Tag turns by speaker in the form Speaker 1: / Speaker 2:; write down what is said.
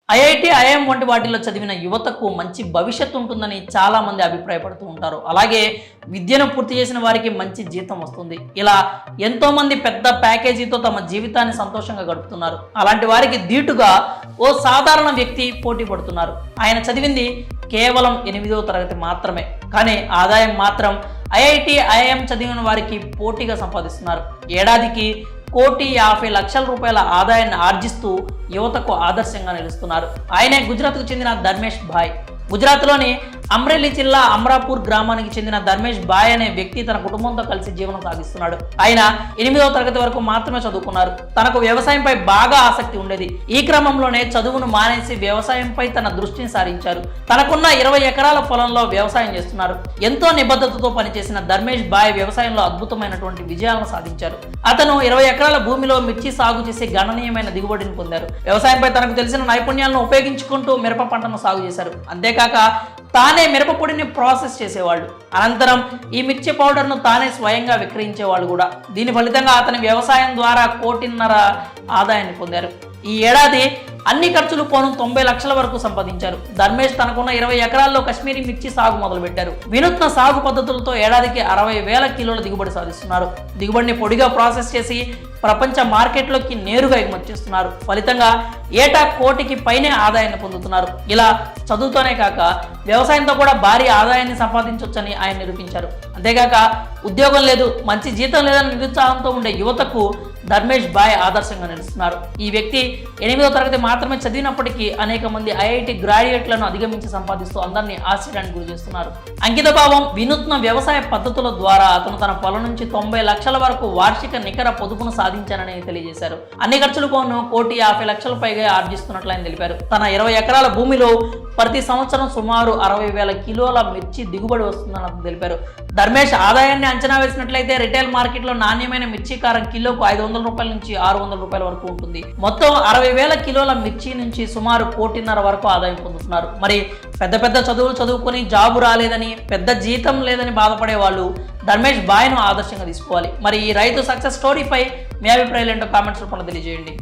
Speaker 1: IIT, IIM వంటి వాటిల్లో చదివిన యువతకు మంచి భవిష్యత్తు ఉంటుందని చాలా మంది అభిప్రాయపడుతూ ఉంటారు. అలాగే విద్యను పూర్తి చేసిన వారికి మంచి జీతం వస్తుంది. ఇలా ఎంతో మంది పెద్ద ప్యాకేజీతో తమ జీవితాన్ని సంతోషంగా గడుపుతున్నారు. అలాంటి వారికి ధీటుగా ఓ సాధారణ వ్యక్తి పోటీ పడుతున్నారు. ఆయన చదివింది కేవలం 8వ తరగతి మాత్రమే, కానీ ఆదాయం మాత్రం ఐఐటి, ఐఐఎం చదివిన వారికి పోటీగా సంపాదిస్తున్నారు. ఏడాదికి 1,50,00,000 రూపాయల ఆదాయాన్ని ఆర్జిస్తూ యువతకు ఆదర్శంగా నిలుస్తున్నారు. ఆయనే గుజరాత్కు చెందిన ధర్మేష్ భాయ్. గుజరాత్లోని అమ్రేలీ జిల్లా అమరాపూర్ గ్రామానికి చెందిన ధర్మేష్ భాయ్ అనే వ్యక్తి తన కుటుంబంతో కలిసి జీవనం సాగిస్తున్నాడు. ఆయన 8వ తరగతి వరకు మాత్రమే చదువుకున్నారు. తనకు వ్యవసాయంపై బాగా ఆసక్తి ఉండేది. ఈ క్రమంలోనే చదువును మానేసి వ్యవసాయంపై తన దృష్టిని సారించారు. తనకున్న 20 ఎకరాల పొలంలో వ్యవసాయం చేస్తున్నారు. ఎంతో నిబద్ధతతో పనిచేసిన ధర్మేష్ భాయ్ వ్యవసాయంలో అద్భుతమైనటువంటి విజయాలను సాధించారు. అతను 20 ఎకరాల భూమిలో మిర్చి సాగు చేసి గణనీయమైన దిగుబడిని పొందారు. వ్యవసాయంపై తనకు తెలిసిన నైపుణ్యాలను ఉపయోగించుకుంటూ మిరప పంటను సాగు చేశారు. అంతేకాక తానే మిరప పొడిని ప్రాసెస్ చేసేవాళ్ళు. అనంతరం ఈ మిర్చి పౌడర్ను తానే స్వయంగా విక్రయించేవాళ్ళు కూడా. దీని ఫలితంగా అతని వ్యవసాయం ద్వారా 1,50,00,000 ఆదాయాన్ని పొందారు. ఈ ఏడాది అన్ని ఖర్చులు పోను 90 లక్షల వరకు సంపాదించారు. ధర్మేష్ తనకున్న 20 ఎకరాల్లో కశ్మీరీ మిర్చి సాగు మొదలుపెట్టారు. వినూత్న సాగు పద్ధతులతో ఏడాదికి 60,000 కిలోల దిగుబడి సాధిస్తున్నారు. దిగుబడిని పొడిగా ప్రాసెస్ చేసి ప్రపంచ మార్కెట్లోకి నేరుగా ఎగుమతి చేస్తున్నారు. ఫలితంగా ఏటా 1,00,00,000కి పైనే ఆదాయాన్ని పొందుతున్నారు. ఇలా చదువుతోనే కాక వ్యవసాయంతో కూడా భారీ ఆదాయాన్ని సంపాదించవచ్చని ఆయన నిరూపించారు. అంతేకాక ఉద్యోగం లేదు, మంచి జీతం లేదని నిరుత్సాహంతో ఉండే యువతకు ధర్మేష్ భాయ్ ఆదర్శంగా నిలుస్తున్నారు. ఈ వ్యక్తి 8వ తరగతి మాత్రమే చదివినప్పటికీ అనేక మంది ఐఐటి గ్రాడ్యుయేట్లను అధిగమించి సంపాదిస్తూ అందరినీ ఆశ్చర్యానికి గురి చేస్తున్నారు. అంకితభావం, వినూత్న వ్యవసాయ పద్ధతుల ద్వారా అతను తన పొలం నుంచి 90 లక్షల వరకు వార్షిక నికర పొదుపును సాధించానని తెలియజేశారు. అన్ని ఖర్చులు పోను 1,50,00,000 పైగా ఆర్జిస్తున్నట్లు ఆయన తెలిపారు. తన 20 ఎకరాల భూమిలో ప్రతి సంవత్సరం సుమారు 60,000 కిలోల మిర్చి దిగుబడి వస్తుందని అతను తెలిపారు. ధర్మేష్ ఆదాయాన్ని అంచనా వేసినట్లయితే రిటైల్ మార్కెట్లో నాణ్యమైన మిర్చి కారం కిలోకు 500 రూపాయల నుంచి 600 రూపాయల వరకు ఉంటుంది. మొత్తం 60,000 కిలోల మిర్చి నుంచి సుమారు 1,50,00,000 వరకు ఆదాయం పొందుతున్నారు. మరి పెద్ద పెద్ద చదువులు చదువుకొని జాబు రాలేదని, పెద్ద జీతం లేదని బాధపడే వాళ్ళు ధర్మేష్ భాయ్ను ఆదర్శంగా తీసుకోవాలి. మరి ఈ రైతు సక్సెస్ స్టోరీపై మీ అభిప్రాయాలు ఏంటో కామెంట్స్ రూపంలో తెలియజేయండి.